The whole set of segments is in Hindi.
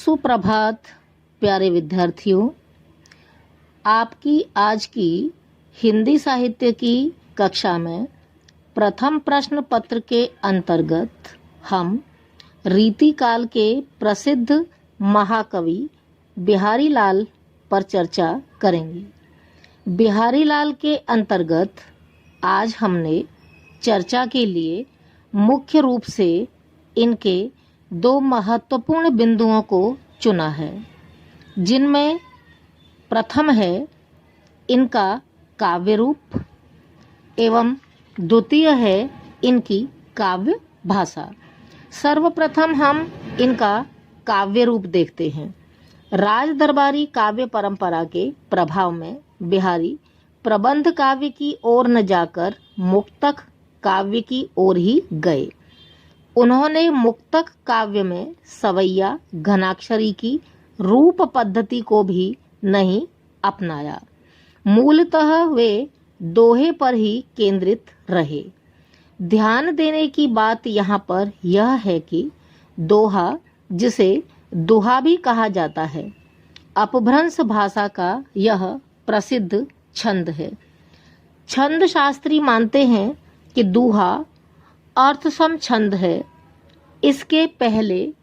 सुप्रभात प्यारे विद्यार्थियों। आपकी आज की हिंदी साहित्य की कक्षा में प्रथम प्रश्न पत्र के अंतर्गत हम रीतिकाल के प्रसिद्ध महाकवि बिहारी लाल पर चर्चा करेंगे। बिहारी लाल के अंतर्गत आज हमने चर्चा के लिए मुख्य रूप से इनके दो महत्वपूर्ण बिंदुओं को चुना है, जिनमें प्रथम है इनका काव्य रूप एवं द्वितीय है इनकी काव्य भाषा। सर्वप्रथम हम इनका काव्य रूप देखते हैं। राज दरबारी काव्य परंपरा के प्रभाव में बिहारी प्रबंध काव्य की ओर न जाकर मुक्तक काव्य की ओर ही गए। उन्होंने मुक्तक काव्य में सवैया घनाक्षरी की रूप पद्धति को भी नहीं अपनाया। मूलतः वे दोहे पर ही केंद्रित रहे। ध्यान देने की बात यहाँ पर यह है कि दोहा, जिसे दोहा भी कहा जाता है, अपभ्रंश भाषा का यह प्रसिद्ध छंद है। छंद शास्त्री मानते हैं कि दोहा अर्थसम छंद है। इसके पहले,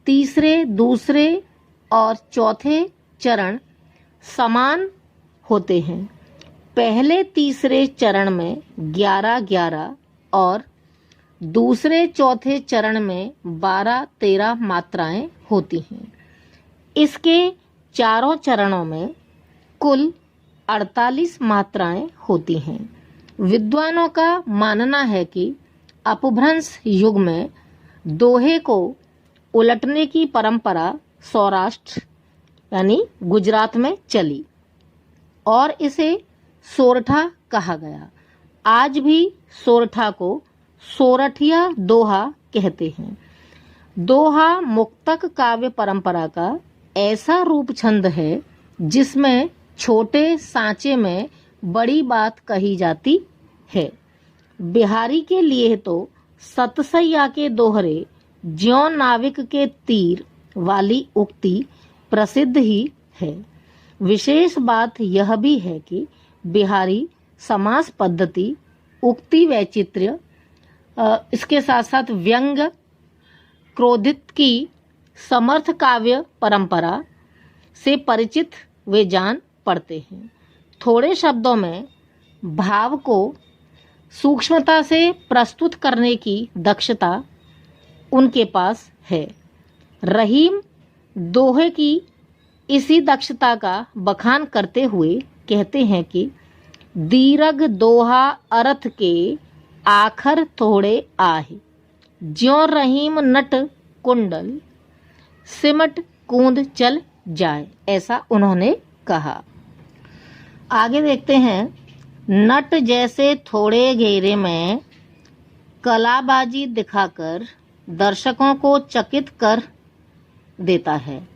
तीसरे, दूसरे और चौथे चरण समान होते हैं। पहले तीसरे चरण में 11-11 और दूसरे चौथे चरण में 12-13 मात्राएं होती हैं। इसके चारों चरणों में कुल 48 मात्राएं होती हैं। विद्वानों का मानना है कि अपभ्रंश युग में दोहे को उलटने की परंपरा सौराष्ट्र यानी गुजरात में चली और इसे सोरठा कहा गया। आज भी सोरठा को सोरठिया दोहा कहते हैं। दोहा मुक्तक काव्य परंपरा का ऐसा रूप छंद है जिसमें छोटे सांचे में बड़ी बात कही जाती है। बिहारी के लिए तो सतसैया के दोहरे ज्यों नाविक के तीर वाली उक्ति प्रसिद्ध ही है। विशेष बात यह भी है कि बिहारी समास पद्धति, उक्ति वैचित्र्य, इसके साथ साथ व्यंग, क्रोधित की समर्थ काव्य परंपरा से परिचित वे जान पड़ते हैं। थोड़े शब्दों में भाव को सूक्ष्मता से प्रस्तुत करने की दक्षता उनके पास है। रहीम दोहे की इसी दक्षता का बखान करते हुए कहते हैं कि दीर्घ दोहा अर्थ के आखर थोड़े आहे, ज्यों रहीम नट कुंडल सिमट कूंद चल जाए। ऐसा उन्होंने कहा। आगे देखते हैं। नट जैसे थोड़े घेरे में कलाबाजी दिखाकर दर्शकों को चकित कर देता है,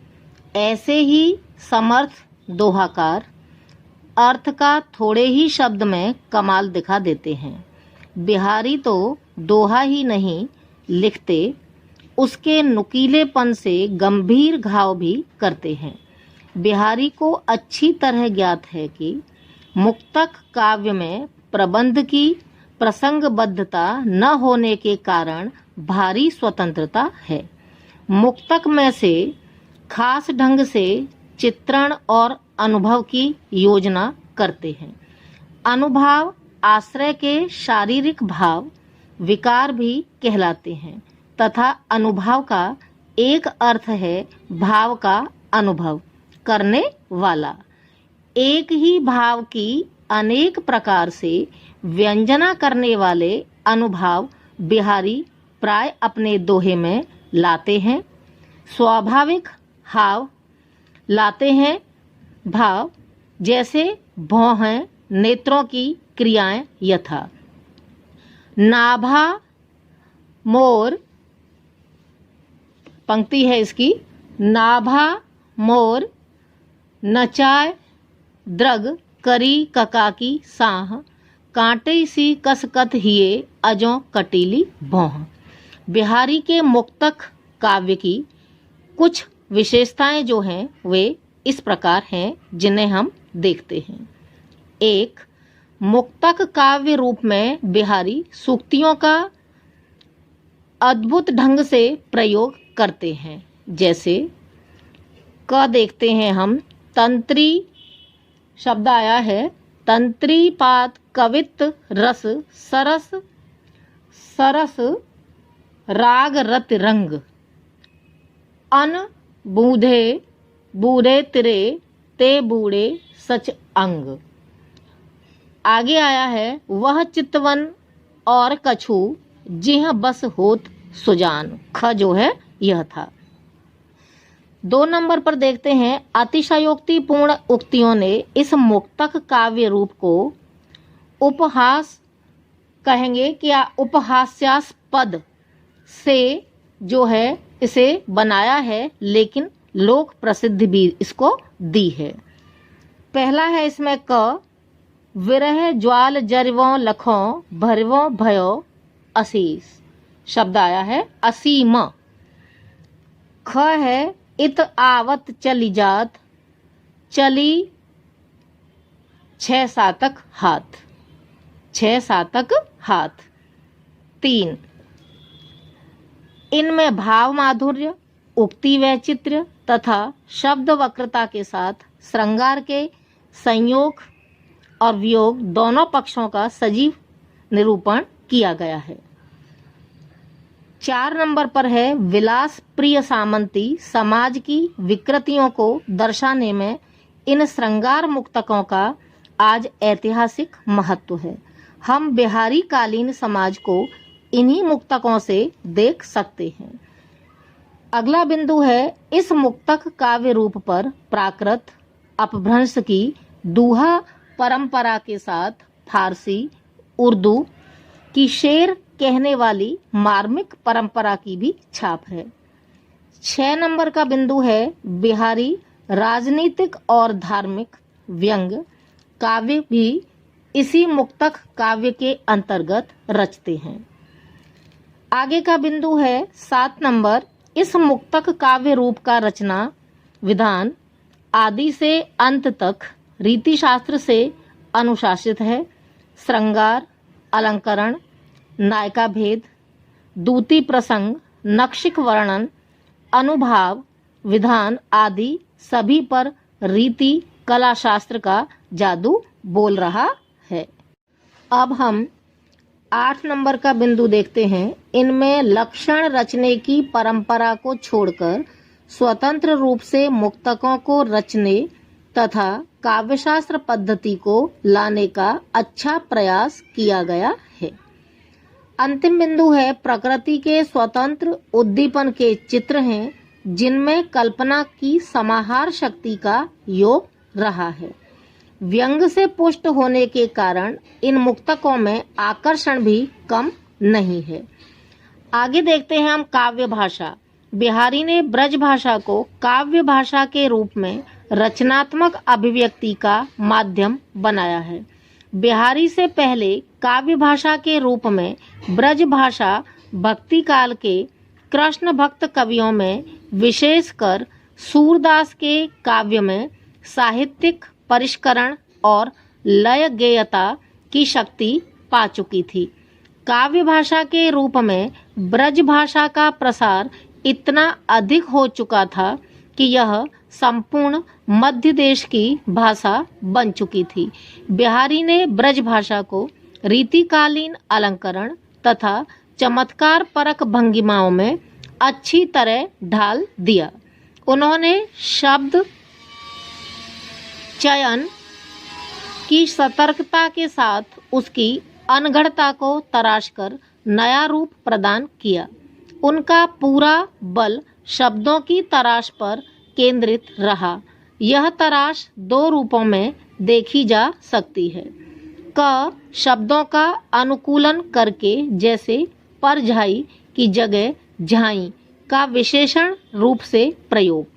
ऐसे ही समर्थ दोहाकार अर्थ का थोड़े ही शब्द में कमाल दिखा देते हैं। बिहारी तो दोहा ही नहीं लिखते, उसके नुकीलेपन से गंभीर घाव भी करते हैं। बिहारी को अच्छी तरह ज्ञात है कि मुक्तक काव्य में प्रबंध की प्रसंगबद्धता न होने के कारण भारी स्वतंत्रता है। मुक्तक में से खास ढंग से चित्रण और अनुभव की योजना करते हैं। अनुभाव आश्रय के शारीरिक भाव विकार भी कहलाते हैं तथा अनुभाव का एक अर्थ है भाव का अनुभव करने वाला। एक ही भाव की अनेक प्रकार से व्यंजना करने वाले अनुभाव बिहारी प्राय अपने दोहे में लाते हैं। स्वाभाविक हाव लाते हैं भाव, जैसे भौहें, नेत्रों की क्रियाएं यथा नाभा मोर, पंक्ति है इसकी, नाभा मोर नचाय द्रग करी ककाकी साह, कांटे सी कसकत हिए अजों कटीली भौह। बिहारी के मुक्तक काव्य की कुछ विशेषताएं जो हैं वे इस प्रकार हैं, जिन्हें हम देखते हैं। 1. मुक्तक काव्य रूप में बिहारी सूक्तियों का अद्भुत ढंग से प्रयोग करते हैं। जैसे क देखते हैं हम, तंत्री शब्द आया है, तंत्री पात कवित रस सरस सरस राग रत रंग, अन बूढ़े बूढ़े तिरे ते बूढ़े सच अंग। आगे आया है, वह चितवन और कछु जिह बस होत सुजान। ख जो है यह था। 2 नंबर पर देखते हैं, अतिशयोक्तिपूर्ण उक्तियों ने इस मुक्तक काव्य रूप को उपहास कहेंगे क्या, उपहास्यास्पद से जो है इसे बनाया है, लेकिन लोक प्रसिद्धि भी इसको दी है। पहला है इसमें क, विरह ज्वाल जरवों लखों भरवों भयो असीस। शब्द आया है असीम। ख है, इत आवत चली जात चली 6 सातक हाथ। 6 सातक हाथ। 3, इनमें भाव माधुर्य, उक्ति वैचित्र्य तथा शब्द वक्रता के साथ श्रृंगार के संयोग और वियोग दोनों पक्षों का सजीव निरूपण किया गया है। 4 नंबर पर है, विलास प्रिय सामंती समाज की विकृतियों को दर्शाने में इन श्रृंगार मुक्तकों का आज ऐतिहासिक महत्व है। हम बिहारी कालीन समाज को इन्हीं मुक्तकों से देख सकते हैं। अगला बिंदु है, इस मुक्तक काव्य रूप पर प्राकृत अपभ्रंश की दूहा परंपरा के साथ फारसी उर्दू की शेर कहने वाली मार्मिक परंपरा की भी छाप है। 6 नंबर का बिंदु है, बिहारी राजनीतिक और धार्मिक व्यंग काव्य भी इसी मुक्तक काव्य के अंतर्गत रचते हैं। आगे का बिंदु है 7 नंबर, इस मुक्तक काव्य रूप का रचना विधान आदि से अंत तक रीति शास्त्र से अनुशासित है। श्रृंगार, अलंकरण, नायिका भेद, दूती प्रसंग, नक्षिक वर्णन, अनुभाव, विधान आदि सभी पर रीति कला शास्त्र का जादू बोल रहा है। अब हम 8 नंबर का बिंदु देखते हैं। इनमें लक्षण रचने की परंपरा को छोड़कर स्वतंत्र रूप से मुक्तकों को रचने तथा काव्यशास्त्र पद्धति को लाने का अच्छा प्रयास किया गया है। अंतिम बिंदु है, प्रकृति के स्वतंत्र उद्दीपन के चित्र हैं जिनमें कल्पना की समाहार शक्ति का योग रहा है। व्यंग से पुष्ट होने के कारण इन मुक्तकों में आकर्षण भी कम नहीं है। आगे देखते हैं हम काव्य भाषा। बिहारी ने ब्रज भाषा को काव्य भाषा के रूप में रचनात्मक अभिव्यक्ति का माध्यम बनाया है। बिहारी से पहले काव्य भाषा के रूप में ब्रज भाषा भक्ति काल के कृष्ण भक्त कवियों में, विशेषकर सूरदास के काव्य में साहित्यिक परिष्करण और लय गेयता की शक्ति पा चुकी थी। काव्य भाषा के रूप में ब्रज भाषा का प्रसार इतना अधिक हो चुका था कि यह संपूर्ण मध्य देश की भाषा बन चुकी थी। बिहारी ने ब्रज भाषा को रीतिकालीन अलंकरण तथा चमत्कार परक भंगिमाओं में अच्छी तरह ढाल दिया। उन्होंने शब्द चयन की सतर्कता के साथ उसकी अनगढ़ता को तराशकर नया रूप प्रदान किया। उनका पूरा बल शब्दों की तराश पर केंद्रित रहा। यह तराश 2 रूपों में देखी जा सकती है। क शब्दों का अनुकूलन करके, जैसे परझाई की जगह झाई का विशेषण रूप से प्रयोग।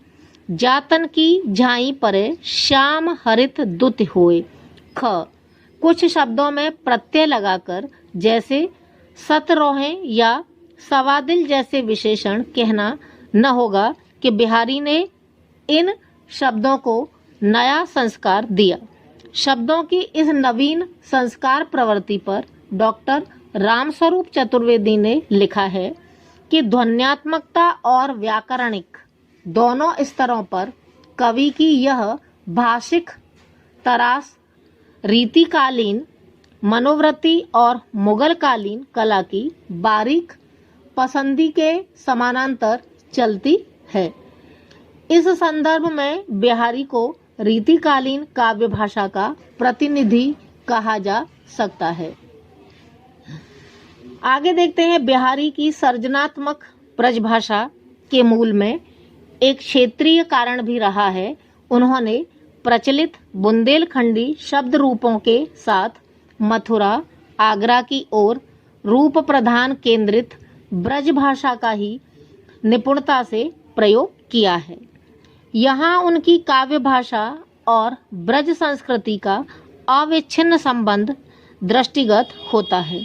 जातन की झाई परे श्याम हरित दुत होए। ख कुछ शब्दों में प्रत्यय लगाकर, जैसे सतरोहे या सवादिल जैसे विशेषण कहना न होगा कि बिहारी ने इन शब्दों को नया संस्कार दिया। शब्दों की इस नवीन संस्कार प्रवृत्ति पर डॉक्टर रामस्वरूप चतुर्वेदी ने लिखा है कि ध्वन्यात्मकता और व्याकरणिक दोनों स्तरों पर कवि की यह भाषिक तरास रीतिकालीन मनोवृत्ति और मुगलकालीन कला की बारीक पसंदी के समानांतर चलती है। इस संदर्भ में बिहारी को रीतिकालीन काव्य भाषा का प्रतिनिधि कहा जा सकता है। आगे देखते हैं, बिहारी की सर्जनात्मक ब्रजभाषा के मूल में एक क्षेत्रीय कारण भी रहा है। उन्होंने प्रचलित बुंदेलखंडी शब्द रूपों के साथ मथुरा, आगरा की ओर रूप प्रधान केंद्रित ब्रजभाषा का ही निपुणता से प्रयोग किया है। यहाँ उनकी काव्य भाषा और ब्रज संस्कृति का अविच्छिन्न संबंध दृष्टिगत होता है।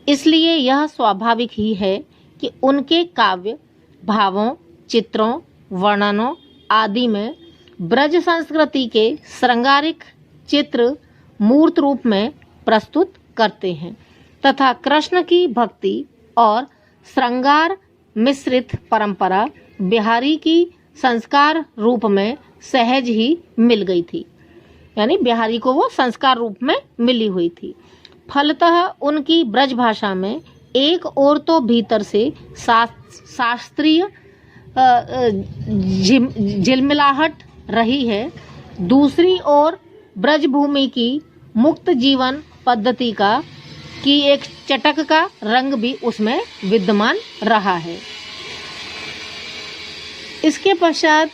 इसलिए यह स्वाभाविक ही है कि उनके काव्य भावों, चित्रों, वर्णनों आदि में ब्रज संस्कृति के श्रृंगारिक चित्र मूर्त रूप में प्रस्तुत करते हैं तथा कृष्ण की भक्ति और श्रृंगार मिश्रित परंपरा बिहारी की संस्कार रूप में सहज ही मिल गई थी, यानी बिहारी को वो संस्कार रूप में मिली हुई थी। फलतः उनकी ब्रज भाषा में एक ओर तो भीतर से शास्त्रीय झिलमिलाहट रही है, दूसरी ओर ब्रजभूमि की मुक्त जीवन पद्धति की एक चटक का रंग भी उसमें विद्यमान रहा है। इसके पश्चात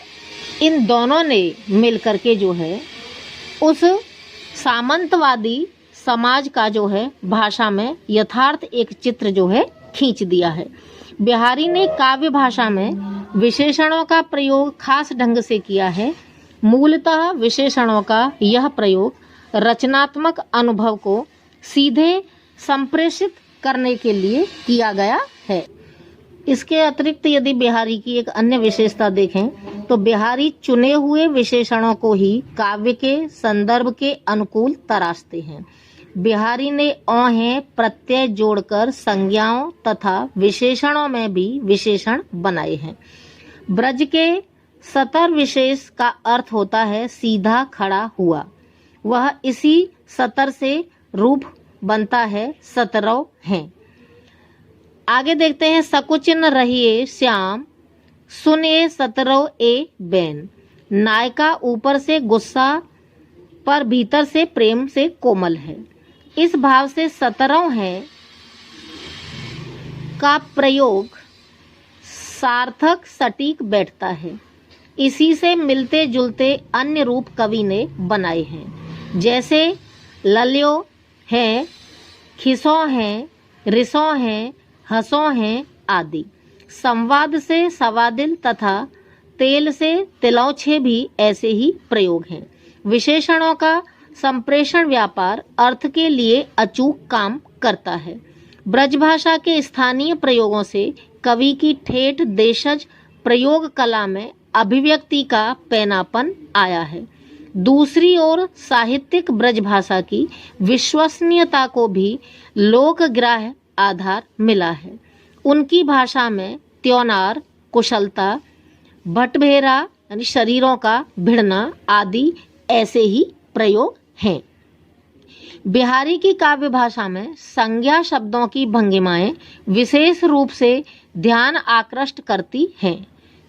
इन दोनों ने मिलकर के जो है उस सामंतवादी समाज का जो है भाषा में यथार्थ एक चित्र जो है खींच दिया है। बिहारी ने काव्य भाषा में विशेषणों का प्रयोग खास ढंग से किया है। मूलतः विशेषणों का यह प्रयोग रचनात्मक अनुभव को सीधे संप्रेषित करने के लिए किया गया है। इसके अतिरिक्त यदि बिहारी की एक अन्य विशेषता देखें तो बिहारी चुने हुए विशेषणों को ही काव्य के संदर्भ के अनुकूल तराशते हैं। बिहारी ने औहें प्रत्यय जोड़कर संज्ञाओं तथा विशेषणों में भी विशेषण बनाए हैं। ब्रज के सतर विशेष का अर्थ होता है सीधा खड़ा हुआ, वह इसी सतर से रूप बनता है, सतरव हैं। आगे देखते हैं, सकुचिन रहिए श्याम सुनिए सतरव ए बैन। नायका ऊपर से गुस्सा पर भीतर से प्रेम से कोमल है। इस भाव से सतरव है का प्रयोग सार्थक सटीक बैठता है। इसी से मिलते जुलते अन्य रूप कवि ने बनाए हैं, जैसे लल्यो है, खिसो है, रिसो है, हंसो हैं आदि। संवाद से सवादिल तथा तेल से तिलौछे भी ऐसे ही प्रयोग हैं। विशेषणों का संप्रेषण व्यापार अर्थ के लिए अचूक काम करता है। ब्रजभाषा के स्थानीय प्रयोगों से कवि की ठेठ देशज प्रयोग कला में अभिव्यक्ति का पैनापन आया है। दूसरी ओर साहित्यिक ब्रजभाषा की विश्वसनीयता को भी लोकग्राह्य आधार मिला है। उनकी भाषा में त्योनार, कुशलता, भटभेरा यानी शरीरों का भिड़ना आदि ऐसे ही प्रयोग हैं। बिहारी की काव्य भाषा में संज्ञा शब्दों की भंगिमाएं विशेष रूप से ध्यान आकृष्ट करती हैं।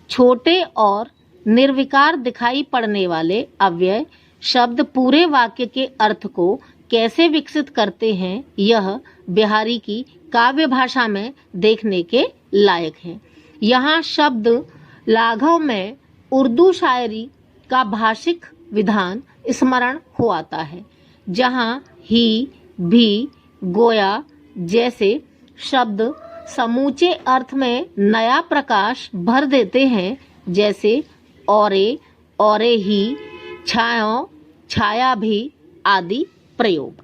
छोटे और निर्विकार दिखाई पड़ने वाले अव्यय शब्द पूरे वाक्य के अर्थ को कैसे विकसित करते हैं, यह बिहारी की काव्य भाषा में देखने के लायक है। यहाँ शब्द लाघव में उर्दू शायरी का भाषिक विधान स्मरण हो आता है, जहाँ ही, भी, गोया जैसे शब्द समूचे अर्थ में नया प्रकाश भर देते हैं, जैसे औरे, औरे ही, छायों, छाया भी आदि प्रयोग।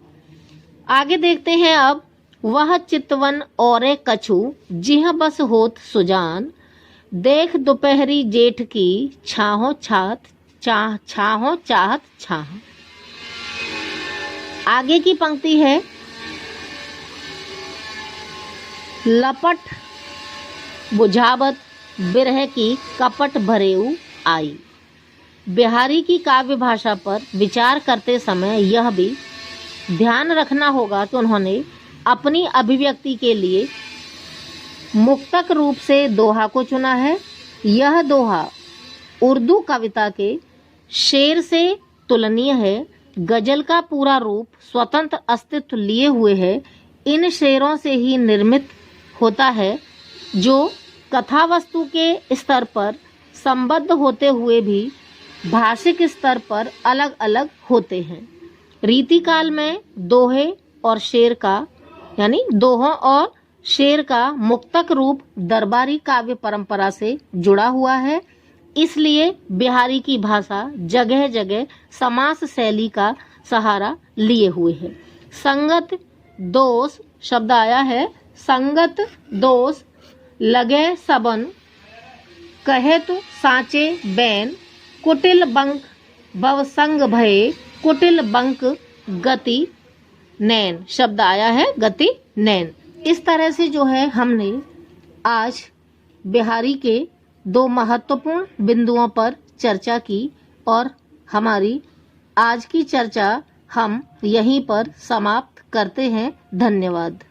आगे देखते हैं अब, वह चितवन औरे कछु जिह बस होत सुजान, देख दोपहरी जेठ की छाहो छात छाहो चाहत छाह। आगे की पंक्ति है, लपट बुझावत बिरह की कपट भरेऊ आई। बिहारी की काव्य भाषा पर विचार करते समय यह भी ध्यान रखना होगा कि उन्होंने अपनी अभिव्यक्ति के लिए मुक्तक रूप से दोहा को चुना है। यह दोहा उर्दू कविता के शेर से तुलनीय है। गजल का पूरा रूप स्वतंत्र अस्तित्व लिए हुए है। इन शेरों से ही निर्मित होता है, जो कथा वस्तु के स्तर पर संबद्ध होते हुए भी भाषिक स्तर पर अलग अलग होते हैं। रीतिकाल में दोहे और शेर का यानी दोहों और शेर का मुक्तक रूप दरबारी काव्य परंपरा से जुड़ा हुआ है। इसलिए बिहारी की भाषा जगह जगह समास शैली का सहारा लिए हुए है। संगत दोष शब्द आया है, संगत दोष लगे सबन कहेत साचे बैन कुटिल बंक भवसंग भये कुटिल बंक गति नैन शब्द आया है, गति नैन। इस तरह से जो है हमने आज बिहारी के दो महत्वपूर्ण बिंदुओं पर चर्चा की और हमारी आज की चर्चा हम यहीं पर समाप्त करते हैं। धन्यवाद।